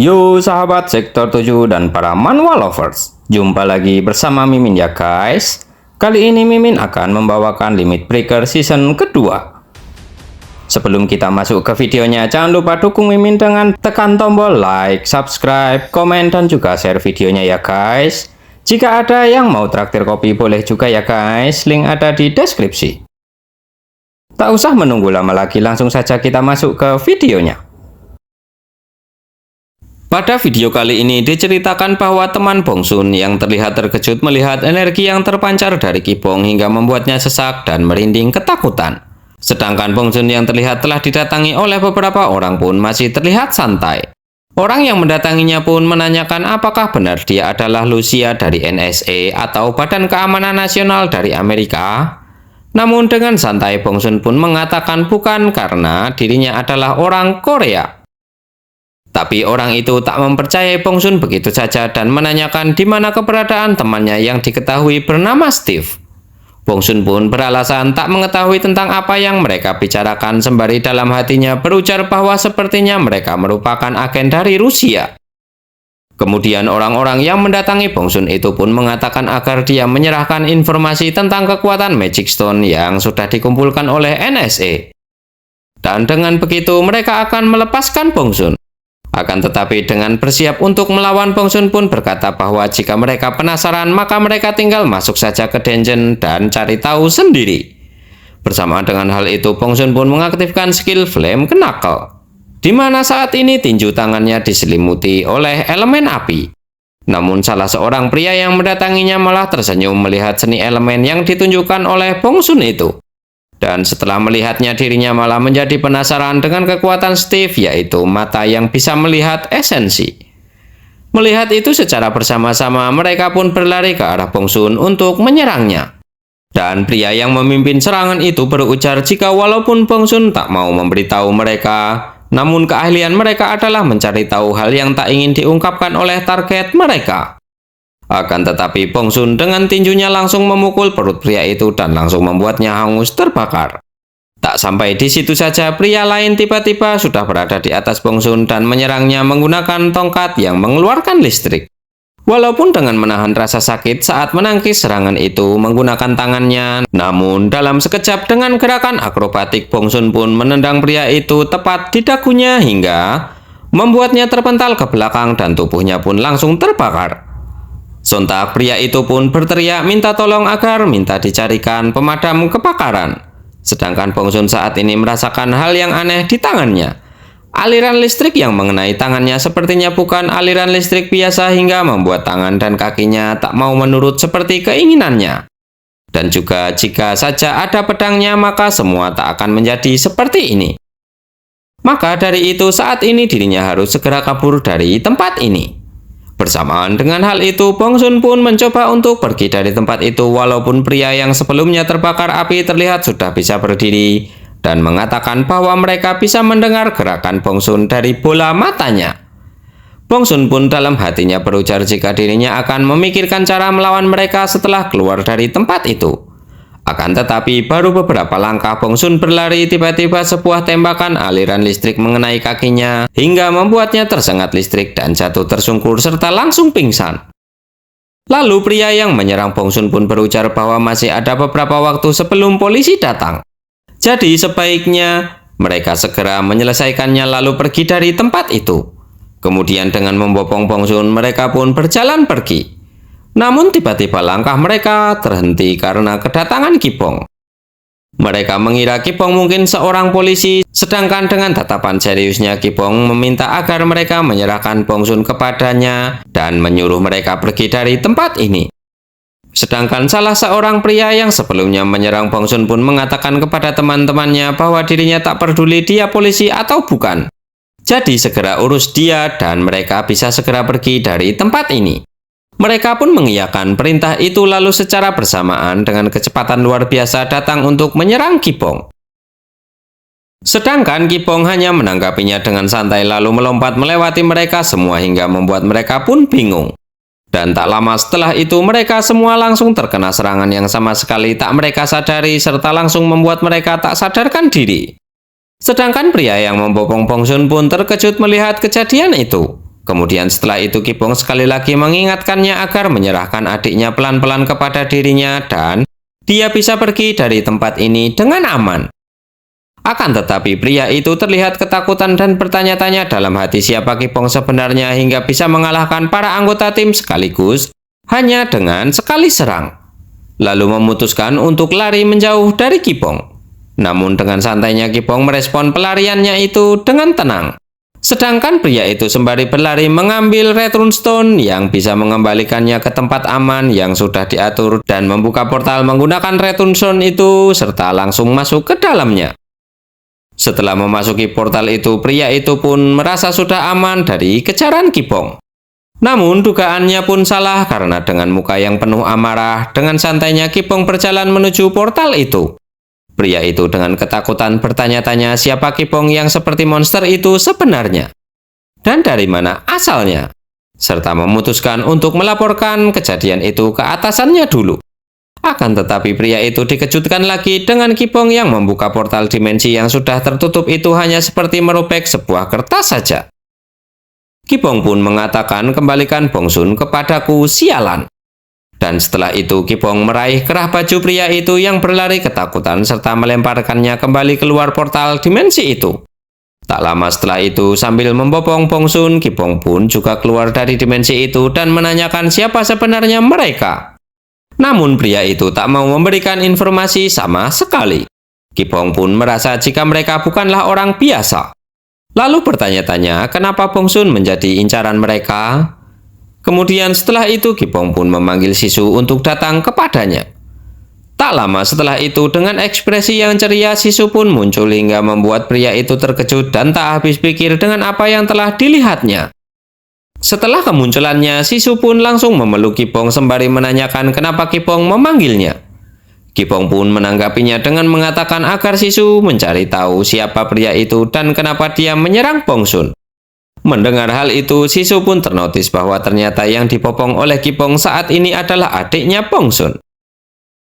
Yo sahabat sektor 7 dan para manhwa lovers, jumpa lagi bersama Mimin ya guys. Kali ini Mimin akan membawakan Limit Breaker season kedua. Sebelum kita masuk ke videonya, jangan lupa dukung Mimin dengan tekan tombol like, subscribe, komen, dan juga share videonya ya guys. Jika ada yang mau traktir kopi boleh juga ya guys, link ada di deskripsi. Tak usah menunggu lama lagi, langsung saja kita masuk ke videonya. Pada video kali ini diceritakan bahwa teman Bongsun yang terlihat terkejut melihat energi yang terpancar dari Kibong hingga membuatnya sesak dan merinding ketakutan. Sedangkan Bongsun yang terlihat telah didatangi oleh beberapa orang pun masih terlihat santai. Orang yang mendatanginya pun menanyakan apakah benar dia adalah Lucia dari NSA atau Badan Keamanan Nasional dari Amerika. Namun dengan santai Bongsun pun mengatakan bukan karena dirinya adalah orang Korea. Tapi orang itu tak mempercayai Bongsun begitu saja dan menanyakan di mana keberadaan temannya yang diketahui bernama Steve. Bongsun pun beralasan tak mengetahui tentang apa yang mereka bicarakan sembari dalam hatinya berujar bahwa sepertinya mereka merupakan agen dari Rusia. Kemudian orang-orang yang mendatangi Bongsun itu pun mengatakan agar dia menyerahkan informasi tentang kekuatan Magic Stone yang sudah dikumpulkan oleh NSA. Dan dengan begitu mereka akan melepaskan Bongsun. Akan tetapi dengan bersiap untuk melawan Bongsun pun berkata bahwa jika mereka penasaran maka mereka tinggal masuk saja ke dungeon dan cari tahu sendiri. Bersamaan dengan hal itu Bongsun pun mengaktifkan skill Flame Knuckle, di mana saat ini tinju tangannya diselimuti oleh elemen api. Namun salah seorang pria yang mendatanginya malah tersenyum melihat seni elemen yang ditunjukkan oleh Bongsun itu. Dan setelah melihatnya dirinya malah menjadi penasaran dengan kekuatan Steve, yaitu mata yang bisa melihat esensi. Melihat itu secara bersama-sama mereka pun berlari ke arah Bongsun untuk menyerangnya. Dan pria yang memimpin serangan itu berujar jika walaupun Bongsun tak mau memberitahu mereka, namun keahlian mereka adalah mencari tahu hal yang tak ingin diungkapkan oleh target mereka. Akan tetapi Bongsun dengan tinjunya langsung memukul perut pria itu dan langsung membuatnya hangus terbakar. Tak sampai di situ saja, pria lain tiba-tiba sudah berada di atas Bongsun dan menyerangnya menggunakan tongkat yang mengeluarkan listrik. Walaupun dengan menahan rasa sakit saat menangkis serangan itu menggunakan tangannya, namun dalam sekejap dengan gerakan akrobatik Bongsun pun menendang pria itu tepat di dagunya hingga membuatnya terpental ke belakang dan tubuhnya pun langsung terbakar. Sontak pria itu pun berteriak minta tolong agar minta dicarikan pemadam kebakaran. Sedangkan Bongsun saat ini merasakan hal yang aneh di tangannya. Aliran listrik yang mengenai tangannya sepertinya bukan aliran listrik biasa hingga membuat tangan dan kakinya tak mau menurut seperti keinginannya. Dan juga jika saja ada pedangnya maka semua tak akan menjadi seperti ini. Maka dari itu saat ini dirinya harus segera kabur dari tempat ini. Bersamaan dengan hal itu, Bongsun pun mencoba untuk pergi dari tempat itu walaupun pria yang sebelumnya terbakar api terlihat sudah bisa berdiri dan mengatakan bahwa mereka bisa mendengar gerakan Bongsun dari bola matanya. Bongsun pun dalam hatinya berujar jika dirinya akan memikirkan cara melawan mereka setelah keluar dari tempat itu. Akan tetapi baru beberapa langkah Bongsun berlari tiba-tiba sebuah tembakan aliran listrik mengenai kakinya hingga membuatnya tersengat listrik dan jatuh tersungkur serta langsung pingsan. Lalu pria yang menyerang Bongsun pun berujar bahwa masih ada beberapa waktu sebelum polisi datang. Jadi sebaiknya mereka segera menyelesaikannya lalu pergi dari tempat itu. Kemudian dengan membopong Bongsun mereka pun berjalan pergi. Namun tiba-tiba langkah mereka terhenti karena kedatangan Kibong. Mereka mengira Kibong mungkin seorang polisi, sedangkan dengan tatapan seriusnya Kibong meminta agar mereka menyerahkan Bongsun kepadanya dan menyuruh mereka pergi dari tempat ini. Sedangkan salah seorang pria yang sebelumnya menyerang Bongsun pun mengatakan kepada teman-temannya bahwa dirinya tak peduli dia polisi atau bukan. Jadi segera urus dia dan mereka bisa segera pergi dari tempat ini. Mereka pun mengiyakan perintah itu lalu secara bersamaan dengan kecepatan luar biasa datang untuk menyerang Kibong. Sedangkan Kibong hanya menanggapinya dengan santai lalu melompat melewati mereka semua hingga membuat mereka pun bingung. Dan tak lama setelah itu mereka semua langsung terkena serangan yang sama sekali tak mereka sadari serta langsung membuat mereka tak sadarkan diri. Sedangkan pria yang membopong Bongsun pun terkejut melihat kejadian itu. Kemudian setelah itu Kipong sekali lagi mengingatkannya agar menyerahkan adiknya pelan-pelan kepada dirinya dan dia bisa pergi dari tempat ini dengan aman. Akan tetapi pria itu terlihat ketakutan dan bertanya-tanya dalam hati siapa Kipong sebenarnya hingga bisa mengalahkan para anggota tim sekaligus hanya dengan sekali serang. Lalu memutuskan untuk lari menjauh dari Kipong. Namun dengan santainya Kipong merespon pelariannya itu dengan tenang. Sedangkan pria itu sembari berlari mengambil Red Runestone yang bisa mengembalikannya ke tempat aman yang sudah diatur dan membuka portal menggunakan Red Runestone itu serta langsung masuk ke dalamnya. Setelah memasuki portal itu, pria itu pun merasa sudah aman dari kejaran Kipong. Namun dugaannya pun salah karena dengan muka yang penuh amarah, dengan santainya Kipong berjalan menuju portal itu. Pria itu dengan ketakutan bertanya-tanya siapa Kipong yang seperti monster itu sebenarnya. Dan dari mana asalnya. Serta memutuskan untuk melaporkan kejadian itu ke atasannya dulu. Akan tetapi pria itu dikejutkan lagi dengan Kipong yang membuka portal dimensi yang sudah tertutup itu hanya seperti merobek sebuah kertas saja. Kipong pun mengatakan kembalikan Bongsun kepadaku sialan. Dan setelah itu Kipong meraih kerah baju pria itu yang berlari ketakutan serta melemparkannya kembali keluar portal dimensi itu. Tak lama setelah itu sambil membopong Bongsun, Kipong pun juga keluar dari dimensi itu dan menanyakan siapa sebenarnya mereka. Namun pria itu tak mau memberikan informasi sama sekali. Kipong pun merasa jika mereka bukanlah orang biasa. Lalu bertanya-tanya kenapa Bongsun menjadi incaran mereka. Kemudian setelah itu Kipong pun memanggil Sisu untuk datang kepadanya. Tak lama setelah itu dengan ekspresi yang ceria Sisu pun muncul hingga membuat pria itu terkejut dan tak habis pikir dengan apa yang telah dilihatnya. Setelah kemunculannya, Sisu pun langsung memeluk Kipong sembari menanyakan kenapa Kipong memanggilnya. Kipong pun menanggapinya dengan mengatakan agar Sisu mencari tahu siapa pria itu dan kenapa dia menyerang Bongsun. Mendengar hal itu, Sisu pun ternotis bahwa ternyata yang dipopong oleh Kipong saat ini adalah adiknya Bongsun.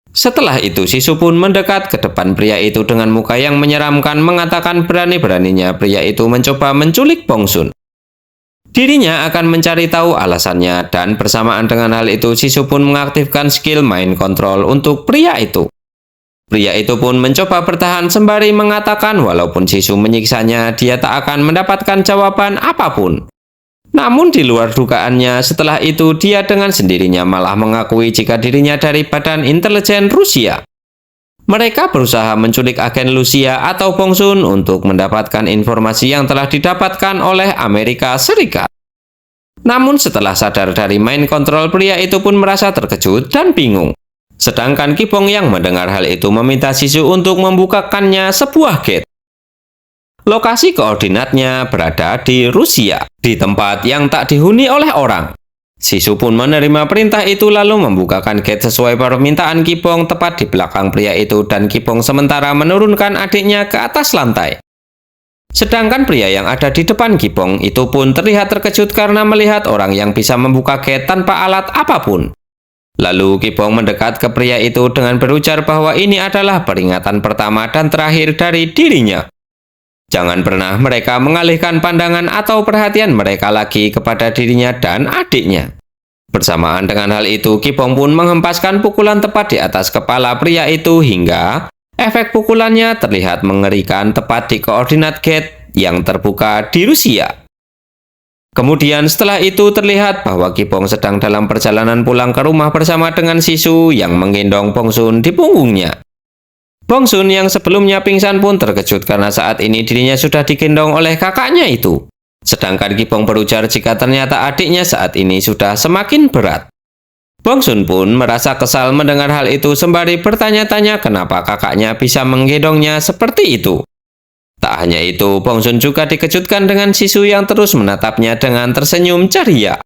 Setelah itu, Sisu pun mendekat ke depan pria itu dengan muka yang menyeramkan mengatakan berani-beraninya pria itu mencoba menculik Bongsun. Dirinya akan mencari tahu alasannya dan bersamaan dengan hal itu Sisu pun mengaktifkan skill mind control untuk pria itu. Pria itu pun mencoba bertahan sembari mengatakan walaupun Sisu menyiksanya dia tak akan mendapatkan jawaban apapun. Namun di luar dugaannya setelah itu dia dengan sendirinya malah mengakui jika dirinya dari Badan Intelijen Rusia. Mereka berusaha menculik agen Lucia atau Bongsun untuk mendapatkan informasi yang telah didapatkan oleh Amerika Serikat. Namun setelah sadar dari mind control, pria itu pun merasa terkejut dan bingung. Sedangkan Kipong yang mendengar hal itu meminta Sisu untuk membukakannya sebuah gate. Lokasi koordinatnya berada di Rusia, di tempat yang tak dihuni oleh orang. Sisu pun menerima perintah itu lalu membukakan gate sesuai permintaan Kipong tepat di belakang pria itu dan Kipong sementara menurunkan adiknya ke atas lantai. Sedangkan pria yang ada di depan Kipong itu pun terlihat terkejut karena melihat orang yang bisa membuka gate tanpa alat apapun. Lalu Kipong mendekat ke pria itu dengan berujar bahwa ini adalah peringatan pertama dan terakhir dari dirinya. Jangan pernah mereka mengalihkan pandangan atau perhatian mereka lagi kepada dirinya dan adiknya. Bersamaan dengan hal itu, Kipong pun menghempaskan pukulan tepat di atas kepala pria itu hingga efek pukulannya terlihat mengerikan tepat di koordinat gate yang terbuka di Rusia. Kemudian setelah itu terlihat bahwa Kipong sedang dalam perjalanan pulang ke rumah bersama dengan Sisu yang menggendong Bongsun di punggungnya. Bongsun yang sebelumnya pingsan pun terkejut karena saat ini dirinya sudah digendong oleh kakaknya itu. Sedangkan Kipong berujar jika ternyata adiknya saat ini sudah semakin berat. Bongsun pun merasa kesal mendengar hal itu sembari bertanya-tanya kenapa kakaknya bisa menggendongnya seperti itu. Tak hanya itu, Bongsun juga dikejutkan dengan Sisu yang terus menatapnya dengan tersenyum ceria.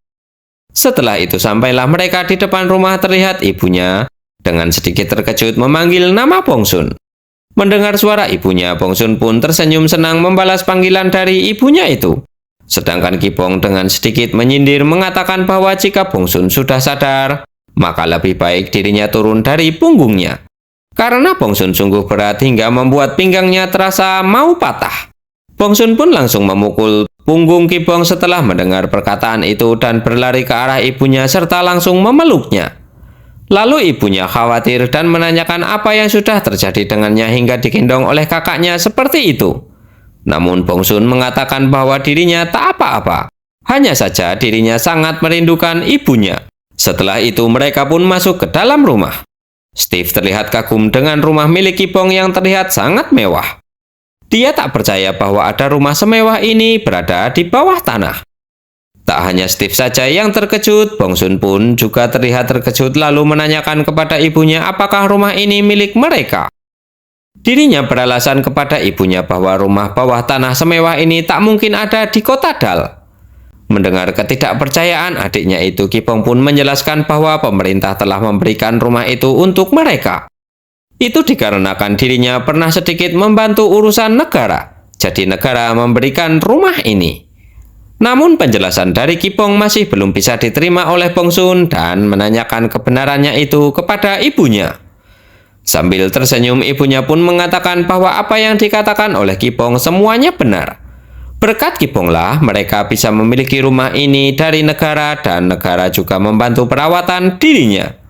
Setelah itu sampailah mereka di depan rumah terlihat ibunya dengan sedikit terkejut memanggil nama Bongsun. Mendengar suara ibunya, Bongsun pun tersenyum senang membalas panggilan dari ibunya itu. Sedangkan Kipong dengan sedikit menyindir mengatakan bahwa jika Bongsun sudah sadar, maka lebih baik dirinya turun dari punggungnya. Karena Bongsun sungguh berat hingga membuat pinggangnya terasa mau patah. Bongsun pun langsung memukul punggung Kipong setelah mendengar perkataan itu dan berlari ke arah ibunya serta langsung memeluknya. Lalu ibunya khawatir dan menanyakan apa yang sudah terjadi dengannya hingga digendong oleh kakaknya seperti itu. Namun Bongsun mengatakan bahwa dirinya tak apa-apa. Hanya saja dirinya sangat merindukan ibunya. Setelah itu mereka pun masuk ke dalam rumah. Steve terlihat kagum dengan rumah milik Kipong yang terlihat sangat mewah. Dia tak percaya bahwa ada rumah semewah ini berada di bawah tanah. Tak hanya Steve saja yang terkejut, Bongsun pun juga terlihat terkejut lalu menanyakan kepada ibunya apakah rumah ini milik mereka. Dirinya beralasan kepada ibunya bahwa rumah bawah tanah semewah ini tak mungkin ada di kota Dal. Mendengar ketidakpercayaan adiknya itu, Kipong pun menjelaskan bahwa pemerintah telah memberikan rumah itu untuk mereka. Itu dikarenakan dirinya pernah sedikit membantu urusan negara, jadi negara memberikan rumah ini. Namun penjelasan dari Kipong masih belum bisa diterima oleh Bongsun dan menanyakan kebenarannya itu kepada ibunya. Sambil tersenyum, ibunya pun mengatakan bahwa apa yang dikatakan oleh Kipong semuanya benar. Berkat Kiponglah mereka bisa memiliki rumah ini dari negara dan negara juga membantu perawatan dirinya.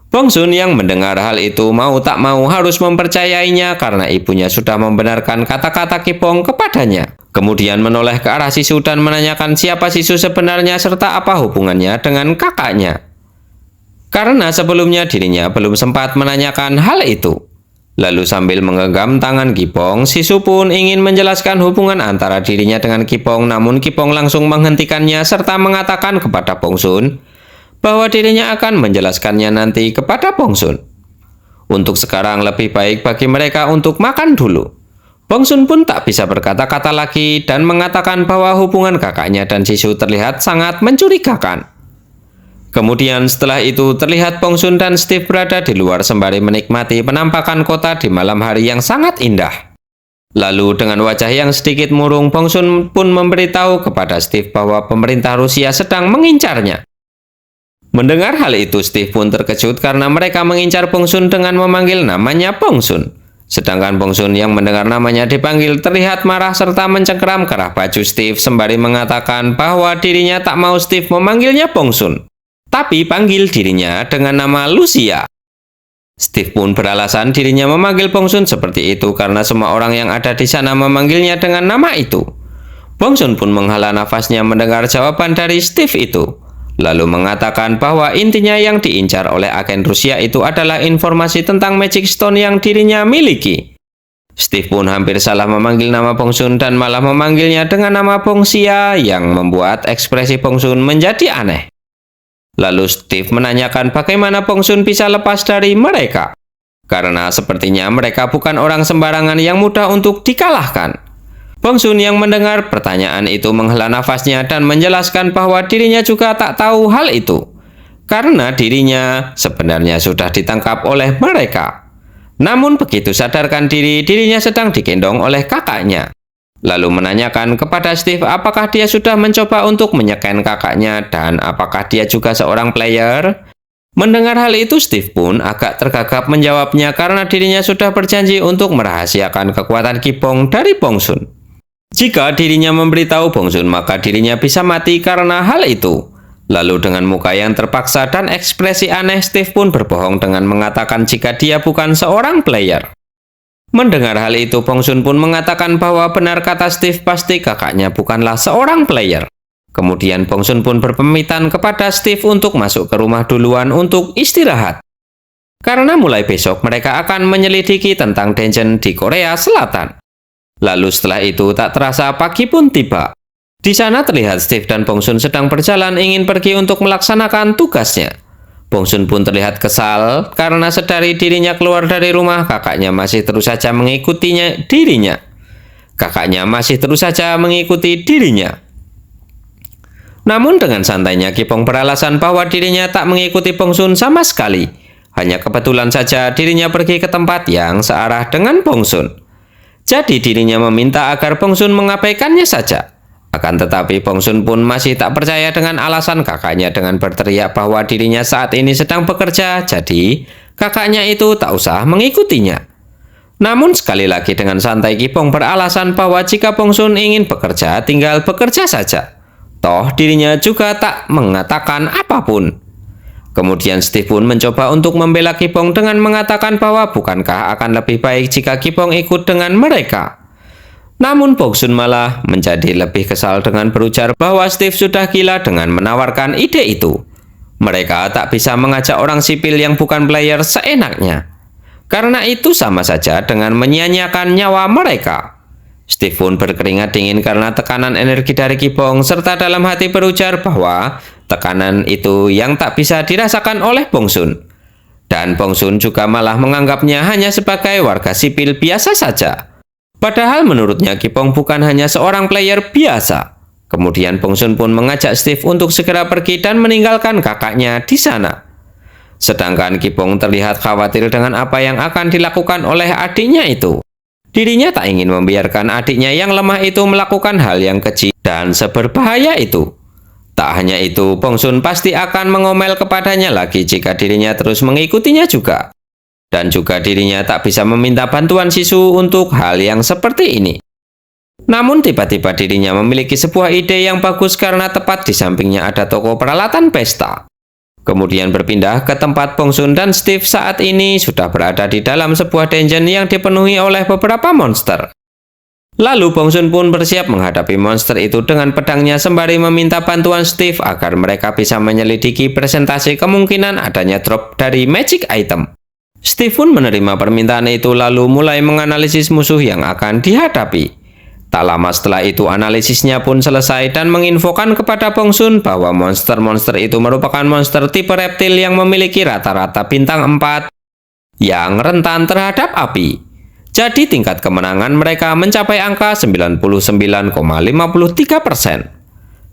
Bongsun yang mendengar hal itu mau tak mau harus mempercayainya karena ibunya sudah membenarkan kata-kata Kipong kepadanya. Kemudian menoleh ke arah Sisu dan menanyakan siapa Sisu sebenarnya serta apa hubungannya dengan kakaknya. Karena sebelumnya dirinya belum sempat menanyakan hal itu. Lalu sambil menggenggam tangan Kipong, Sisu pun ingin menjelaskan hubungan antara dirinya dengan Kipong, namun Kipong langsung menghentikannya serta mengatakan kepada Bongsun bahwa dirinya akan menjelaskannya nanti kepada Bongsun. Untuk sekarang lebih baik bagi mereka untuk makan dulu. Bongsun pun tak bisa berkata-kata lagi dan mengatakan bahwa hubungan kakaknya dan Sisu terlihat sangat mencurigakan. Kemudian setelah itu terlihat Bongsun dan Steve berada di luar sembari menikmati penampakan kota di malam hari yang sangat indah. Lalu dengan wajah yang sedikit murung, Bongsun pun memberitahu kepada Steve bahwa pemerintah Rusia sedang mengincarnya. Mendengar hal itu, Steve pun terkejut karena mereka mengincar Bongsun dengan memanggil namanya Bongsun. Sedangkan Bongsun yang mendengar namanya dipanggil terlihat marah serta mencengkeram kerah baju Steve sembari mengatakan bahwa dirinya tak mau Steve memanggilnya Bongsun, tapi panggil dirinya dengan nama Lucia. Steve pun beralasan dirinya memanggil Bongsun seperti itu karena semua orang yang ada di sana memanggilnya dengan nama itu. Bongsun pun menghela nafasnya mendengar jawaban dari Steve itu. Lalu mengatakan bahwa intinya yang diincar oleh agen Rusia itu adalah informasi tentang Magic Stone yang dirinya miliki. Steve pun hampir salah memanggil nama Bongsun dan malah memanggilnya dengan nama Bongxia yang membuat ekspresi Bongsun menjadi aneh. Lalu Steve menanyakan bagaimana Bongsun bisa lepas dari mereka. Karena sepertinya mereka bukan orang sembarangan yang mudah untuk dikalahkan. Bongsun yang mendengar pertanyaan itu menghela nafasnya dan menjelaskan bahwa dirinya juga tak tahu hal itu. Karena dirinya sebenarnya sudah ditangkap oleh mereka. Namun begitu sadarkan diri, dirinya sedang digendong oleh kakaknya. Lalu menanyakan kepada Steve apakah dia sudah mencoba untuk menyeken kakaknya dan apakah dia juga seorang player. Mendengar hal itu, Steve pun agak tergagap menjawabnya karena dirinya sudah berjanji untuk merahasiakan kekuatan Kipong dari Bongsun. Jika dirinya memberitahu Bongsun, maka dirinya bisa mati karena hal itu. Lalu dengan muka yang terpaksa dan ekspresi aneh, Steve pun berbohong dengan mengatakan jika dia bukan seorang player. Mendengar hal itu, Bongsun pun mengatakan bahwa benar kata Steve, pasti kakaknya bukanlah seorang player. Kemudian Bongsun pun berpamitan kepada Steve untuk masuk ke rumah duluan untuk istirahat. Karena mulai besok mereka akan menyelidiki tentang dungeon di Korea Selatan. Lalu setelah itu tak terasa pagi pun tiba. Di sana terlihat Steve dan Bongsun sedang berjalan ingin pergi untuk melaksanakan tugasnya. Bongsun pun terlihat kesal karena sedari dirinya keluar dari rumah, kakaknya masih terus saja mengikutinya dirinya. Namun dengan santainya Kipong beralasan bahwa dirinya tak mengikuti Bongsun sama sekali. Hanya kebetulan saja dirinya pergi ke tempat yang searah dengan Bongsun. Jadi dirinya meminta agar Bongsun mengabaikannya saja. Akan tetapi Bongsun pun masih tak percaya dengan alasan kakaknya dengan berteriak bahwa dirinya saat ini sedang bekerja, jadi kakaknya itu tak usah mengikutinya. Namun sekali lagi dengan santai Kipong beralasan bahwa jika Bongsun ingin bekerja, tinggal bekerja saja. Toh dirinya juga tak mengatakan apapun. Kemudian Steve pun mencoba untuk membela Kipong dengan mengatakan bahwa bukankah akan lebih baik jika Kipong ikut dengan mereka. Namun Bongsun malah menjadi lebih kesal dengan berujar bahwa Steve sudah gila dengan menawarkan ide itu. Mereka tak bisa mengajak orang sipil yang bukan player seenaknya. Karena itu sama saja dengan menyia-nyiakan nyawa mereka. Steve pun berkeringat dingin karena tekanan energi dari Kipong serta dalam hati berujar bahwa tekanan itu yang tak bisa dirasakan oleh Bongsun. Dan Bongsun juga malah menganggapnya hanya sebagai warga sipil biasa saja. Padahal menurutnya Kipong bukan hanya seorang player biasa. Kemudian Bongsun pun mengajak Steve untuk segera pergi dan meninggalkan kakaknya di sana. Sedangkan Kipong terlihat khawatir dengan apa yang akan dilakukan oleh adiknya itu. Dirinya tak ingin membiarkan adiknya yang lemah itu melakukan hal yang keji dan seberbahaya itu. Tak hanya itu, Bongsun pasti akan mengomel kepadanya lagi jika dirinya terus mengikutinya juga. Dan juga dirinya tak bisa meminta bantuan Sisu untuk hal yang seperti ini. Namun tiba-tiba dirinya memiliki sebuah ide yang bagus karena tepat di sampingnya ada toko peralatan pesta. Kemudian berpindah ke tempat Bongsun dan Steve saat ini sudah berada di dalam sebuah dungeon yang dipenuhi oleh beberapa monster. Lalu Bongsun pun bersiap menghadapi monster itu dengan pedangnya sembari meminta bantuan Steve agar mereka bisa menyelidiki presentasi kemungkinan adanya drop dari magic item. Steve pun menerima permintaan itu lalu mulai menganalisis musuh yang akan dihadapi. Tak lama setelah itu analisisnya pun selesai dan menginfokan kepada Bongsun bahwa monster-monster itu merupakan monster tipe reptil yang memiliki rata-rata bintang 4 yang rentan terhadap api. Jadi tingkat kemenangan mereka mencapai angka 99,53%.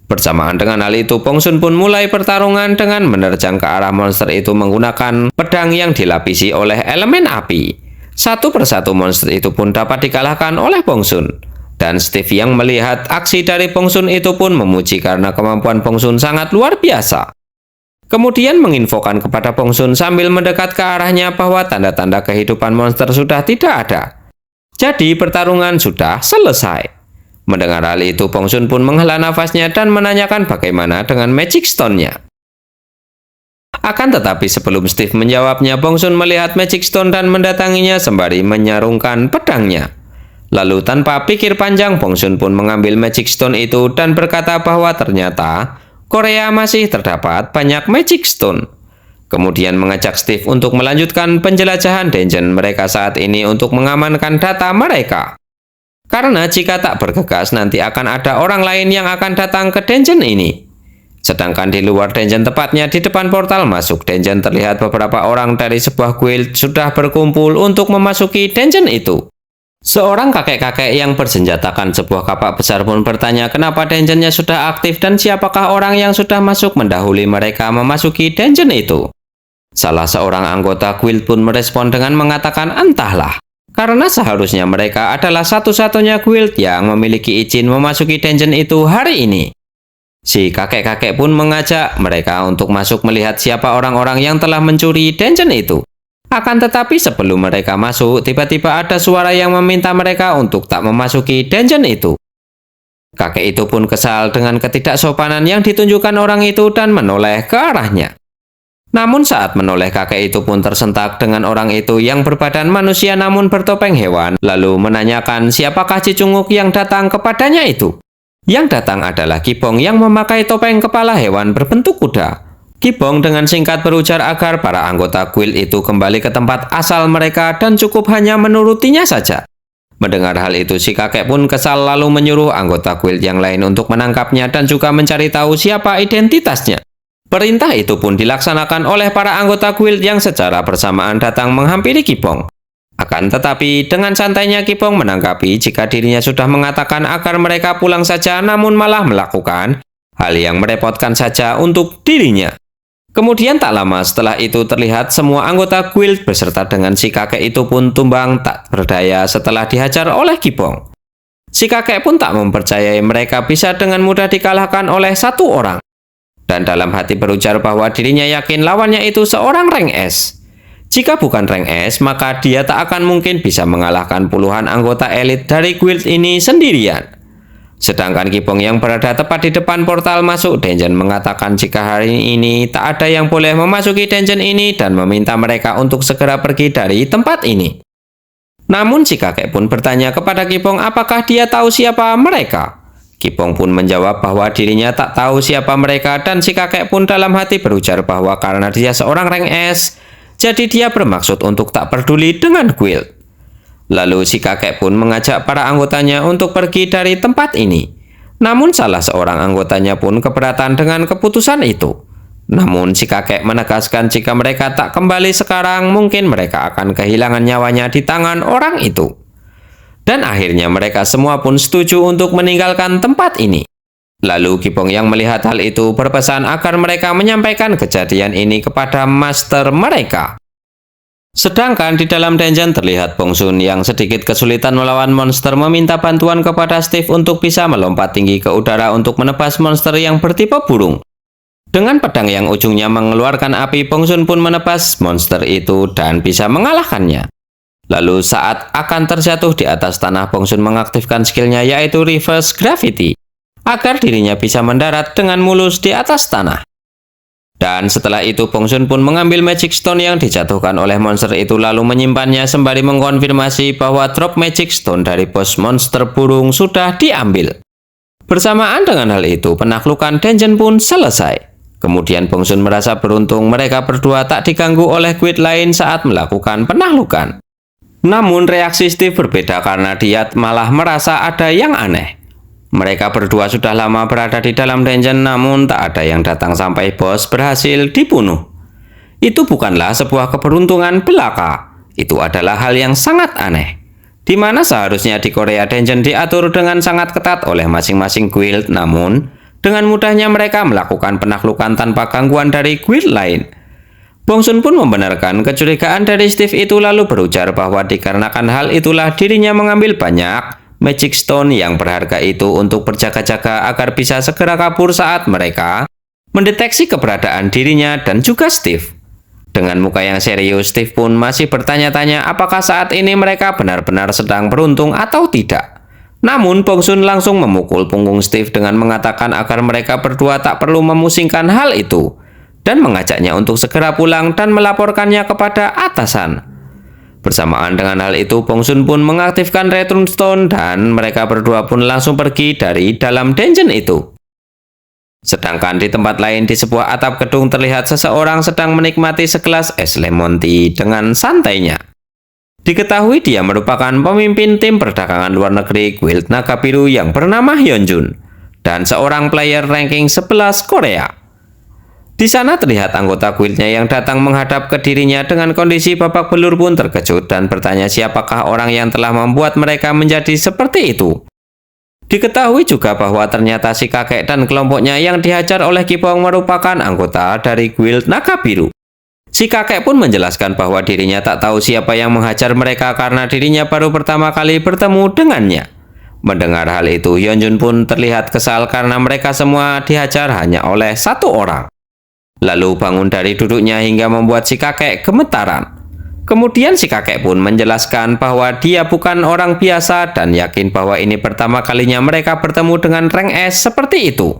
Bersamaan dengan hal itu, Bongsun pun mulai pertarungan dengan menerjang ke arah monster itu menggunakan pedang yang dilapisi oleh elemen api. Satu persatu monster itu pun dapat dikalahkan oleh Bongsun. Dan Steve yang melihat aksi dari Bongsun itu pun memuji karena kemampuan Bongsun sangat luar biasa. Kemudian menginfokan kepada Bongsun sambil mendekat ke arahnya bahwa tanda-tanda kehidupan monster sudah tidak ada. Jadi pertarungan sudah selesai. Mendengar hal itu, Bongsun pun menghela nafasnya dan menanyakan bagaimana dengan Magic Stone-nya. Akan tetapi sebelum Steve menjawabnya, Bongsun melihat Magic Stone dan mendatanginya sembari menyarungkan pedangnya. Lalu tanpa pikir panjang, Bongsun pun mengambil Magic Stone itu dan berkata bahwa ternyata Korea masih terdapat banyak Magic Stone. Kemudian mengajak Steve untuk melanjutkan penjelajahan dungeon mereka saat ini untuk mengamankan data mereka. Karena jika tak bergegas nanti akan ada orang lain yang akan datang ke dungeon ini. Sedangkan di luar dungeon, tepatnya di depan portal masuk dungeon, terlihat beberapa orang dari sebuah guild sudah berkumpul untuk memasuki dungeon itu. Seorang kakek-kakek yang bersenjatakan sebuah kapak besar pun bertanya kenapa dungeonnya sudah aktif dan siapakah orang yang sudah masuk mendahului mereka memasuki dungeon itu. Salah seorang anggota guild pun merespon dengan mengatakan entahlah. Karena seharusnya mereka adalah satu-satunya guild yang memiliki izin memasuki dungeon itu hari ini. Si kakek-kakek pun mengajak mereka untuk masuk melihat siapa orang-orang yang telah mencuri dungeon itu. Akan tetapi sebelum mereka masuk, tiba-tiba ada suara yang meminta mereka untuk tak memasuki dungeon itu. Kakek itu pun kesal dengan ketidaksopanan yang ditunjukkan orang itu dan menoleh ke arahnya. Namun saat menoleh, kakek itu pun tersentak dengan orang itu yang berbadan manusia namun bertopeng hewan, lalu menanyakan siapakah Cicunguk yang datang kepadanya itu. Yang datang adalah Kipong yang memakai topeng kepala hewan berbentuk kuda. Kipong dengan singkat berujar agar para anggota guild itu kembali ke tempat asal mereka dan cukup hanya menurutinya saja. Mendengar hal itu, si kakek pun kesal lalu menyuruh anggota guild yang lain untuk menangkapnya dan juga mencari tahu siapa identitasnya. Perintah itu pun dilaksanakan oleh para anggota guild yang secara bersamaan datang menghampiri Kipong. Akan tetapi dengan santainya Kipong menanggapi jika dirinya sudah mengatakan agar mereka pulang saja namun malah melakukan hal yang merepotkan saja untuk dirinya. Kemudian tak lama setelah itu terlihat semua anggota guild beserta dengan si kakek itu pun tumbang tak berdaya setelah dihajar oleh Kipong. Si kakek pun tak mempercayai mereka bisa dengan mudah dikalahkan oleh satu orang. Dan dalam hati berujar bahwa dirinya yakin lawannya itu seorang rank S. Jika bukan rank S, maka dia tak akan mungkin bisa mengalahkan puluhan anggota elit dari guild ini sendirian. Sedangkan Kipong yang berada tepat di depan portal masuk dungeon mengatakan jika hari ini tak ada yang boleh memasuki dungeon ini dan meminta mereka untuk segera pergi dari tempat ini. Namun si kakek pun bertanya kepada Kipong apakah dia tahu siapa mereka. Kipong pun menjawab bahwa dirinya tak tahu siapa mereka dan si kakek pun dalam hati berujar bahwa karena dia seorang rank S, jadi dia bermaksud untuk tak peduli dengan guild. Lalu si kakek pun mengajak para anggotanya untuk pergi dari tempat ini. Namun salah seorang anggotanya pun keberatan dengan keputusan itu. Namun si kakek menegaskan jika mereka tak kembali sekarang, mungkin mereka akan kehilangan nyawanya di tangan orang itu. Dan akhirnya mereka semua pun setuju untuk meninggalkan tempat ini. Lalu Kipong yang melihat hal itu berpesan agar mereka menyampaikan kejadian ini kepada master mereka. Sedangkan di dalam dungeon terlihat Bongsun yang sedikit kesulitan melawan monster meminta bantuan kepada Steve untuk bisa melompat tinggi ke udara untuk menebas monster yang bertipe burung. Dengan pedang yang ujungnya mengeluarkan api, Bongsun pun menebas monster itu dan bisa mengalahkannya. Lalu saat akan terjatuh di atas tanah, Bongsun mengaktifkan skillnya yaitu Reverse Gravity, agar dirinya bisa mendarat dengan mulus di atas tanah. Dan setelah itu Bongsun pun mengambil Magic Stone yang dijatuhkan oleh monster itu lalu menyimpannya sembari mengkonfirmasi bahwa drop Magic Stone dari bos monster burung sudah diambil. Bersamaan dengan hal itu, penaklukan dungeon pun selesai. Kemudian Bongsun merasa beruntung mereka berdua tak diganggu oleh guild lain saat melakukan penaklukan. Namun reaksi Steve berbeda karena dia malah merasa ada yang aneh. Mereka berdua sudah lama berada di dalam dungeon namun tak ada yang datang sampai bos berhasil dibunuh. Itu bukanlah sebuah keberuntungan belaka. Itu adalah hal yang sangat aneh. Di mana seharusnya di Korea dungeon diatur dengan sangat ketat oleh masing-masing guild, namun dengan mudahnya mereka melakukan penaklukan tanpa gangguan dari guild lain. Bongsun pun membenarkan kecurigaan dari Steve itu lalu berujar bahwa dikarenakan hal itulah dirinya mengambil banyak Magic Stone yang berharga itu untuk berjaga-jaga agar bisa segera kabur saat mereka mendeteksi keberadaan dirinya dan juga Steve. Dengan muka yang serius, Steve pun masih bertanya-tanya apakah saat ini mereka benar-benar sedang beruntung atau tidak. Namun Bongsun langsung memukul punggung Steve dengan mengatakan agar mereka berdua tak perlu memusingkan hal itu dan mengajaknya untuk segera pulang dan melaporkannya kepada atasan. Bersamaan dengan hal itu, Bongsun pun mengaktifkan Return Stone dan mereka berdua pun langsung pergi dari dalam dungeon itu. Sedangkan di tempat lain di sebuah atap gedung terlihat seseorang sedang menikmati segelas es lemon tea dengan santainya. Diketahui dia merupakan pemimpin tim perdagangan luar negeri Guild Naga Biru yang bernama Hyunjun dan seorang player ranking 11 Korea. Di sana terlihat anggota guildnya yang datang menghadap ke dirinya dengan kondisi babak belur pun terkejut dan bertanya siapakah orang yang telah membuat mereka menjadi seperti itu. Diketahui juga bahwa ternyata si kakek dan kelompoknya yang dihajar oleh Kipong merupakan anggota dari Guild Naga Biru. Si kakek pun menjelaskan bahwa dirinya tak tahu siapa yang menghajar mereka karena dirinya baru pertama kali bertemu dengannya. Mendengar hal itu, Hyunjun pun terlihat kesal karena mereka semua dihajar hanya oleh satu orang. Lalu bangun dari duduknya hingga membuat si kakek gemetaran. Kemudian si kakek pun menjelaskan bahwa dia bukan orang biasa dan yakin bahwa ini pertama kalinya mereka bertemu dengan rank S seperti itu.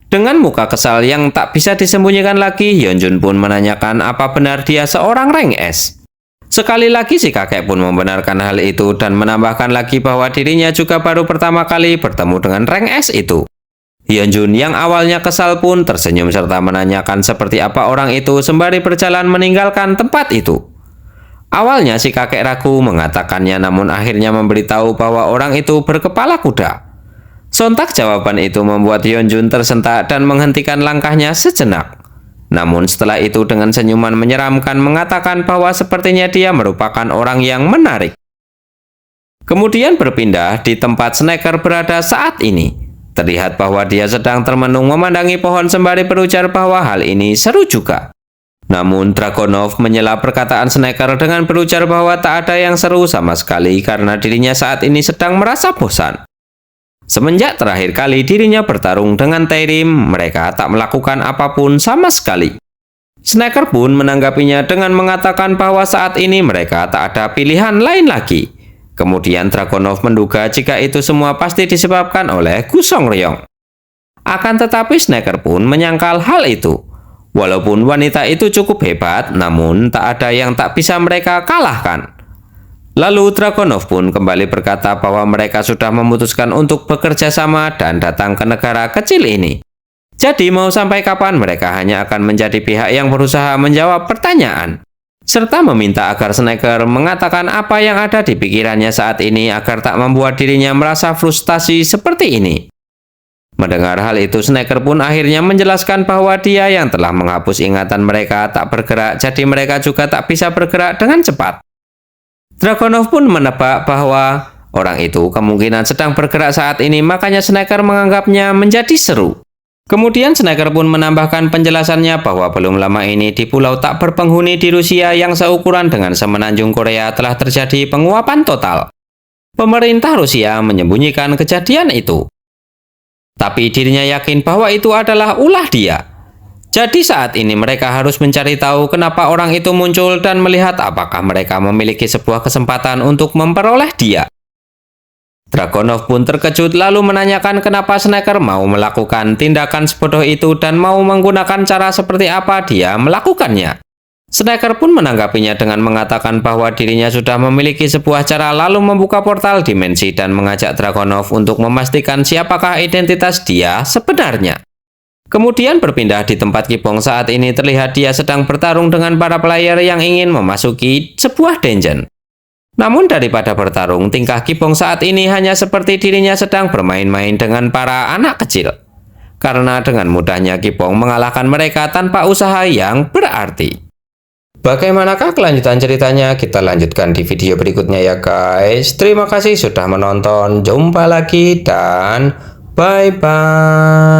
Dengan muka kesal yang tak bisa disembunyikan lagi, Hyunjun pun menanyakan apa benar dia seorang rank S. Sekali lagi si kakek pun membenarkan hal itu dan menambahkan lagi bahwa dirinya juga baru pertama kali bertemu dengan rank S itu. Hyunjun yang awalnya kesal pun tersenyum serta menanyakan seperti apa orang itu sembari berjalan meninggalkan tempat itu. Awalnya si kakek ragu mengatakannya namun akhirnya memberitahu bahwa orang itu berkepala kuda. Sontak jawaban itu membuat Hyunjun tersentak dan menghentikan langkahnya sejenak. Namun setelah itu dengan senyuman menyeramkan mengatakan bahwa sepertinya dia merupakan orang yang menarik. Kemudian berpindah di tempat Snacker berada saat ini. Terlihat bahwa dia sedang termenung memandangi pohon sembari berujar bahwa hal ini seru juga. Namun Dragonov menyela perkataan Snacker dengan berujar bahwa tak ada yang seru sama sekali karena dirinya saat ini sedang merasa bosan. Semenjak terakhir kali dirinya bertarung dengan Taerim, mereka tak melakukan apapun sama sekali. Snaker pun menanggapinya dengan mengatakan bahwa saat ini mereka tak ada pilihan lain lagi. Kemudian Dragunov menduga jika itu semua pasti disebabkan oleh Gu Songryeong. Akan tetapi Snaker pun menyangkal hal itu. Walaupun wanita itu cukup hebat, namun tak ada yang tak bisa mereka kalahkan. Lalu Dragunov pun kembali berkata bahwa mereka sudah memutuskan untuk bekerja sama dan datang ke negara kecil ini. Jadi mau sampai kapan mereka hanya akan menjadi pihak yang berusaha menjawab pertanyaan. Serta meminta agar Snaker mengatakan apa yang ada di pikirannya saat ini agar tak membuat dirinya merasa frustasi seperti ini. Mendengar hal itu, Snaker pun akhirnya menjelaskan bahwa dia yang telah menghapus ingatan mereka tak bergerak, jadi mereka juga tak bisa bergerak dengan cepat. Dragunov pun menebak bahwa orang itu kemungkinan sedang bergerak saat ini, makanya Snaker menganggapnya menjadi seru. Kemudian Snaker pun menambahkan penjelasannya bahwa belum lama ini di pulau tak berpenghuni di Rusia yang seukuran dengan semenanjung Korea telah terjadi penguapan total. Pemerintah Rusia menyembunyikan kejadian itu. Tapi dirinya yakin bahwa itu adalah ulah dia. Jadi saat ini mereka harus mencari tahu kenapa orang itu muncul dan melihat apakah mereka memiliki sebuah kesempatan untuk memperoleh dia. Dragunov pun terkejut lalu menanyakan kenapa Snaker mau melakukan tindakan sebodoh itu dan mau menggunakan cara seperti apa dia melakukannya. Snaker pun menanggapinya dengan mengatakan bahwa dirinya sudah memiliki sebuah cara lalu membuka portal dimensi dan mengajak Dragunov untuk memastikan siapakah identitas dia sebenarnya. Kemudian berpindah di tempat Kipong saat ini terlihat dia sedang bertarung dengan para player yang ingin memasuki sebuah dungeon. Namun daripada bertarung, tingkah Kipong saat ini hanya seperti dirinya sedang bermain-main dengan para anak kecil. Karena dengan mudahnya Kipong mengalahkan mereka tanpa usaha yang berarti. Bagaimanakah kelanjutan ceritanya? Kita lanjutkan di video berikutnya ya guys. Terima kasih sudah menonton. Jumpa lagi dan bye-bye.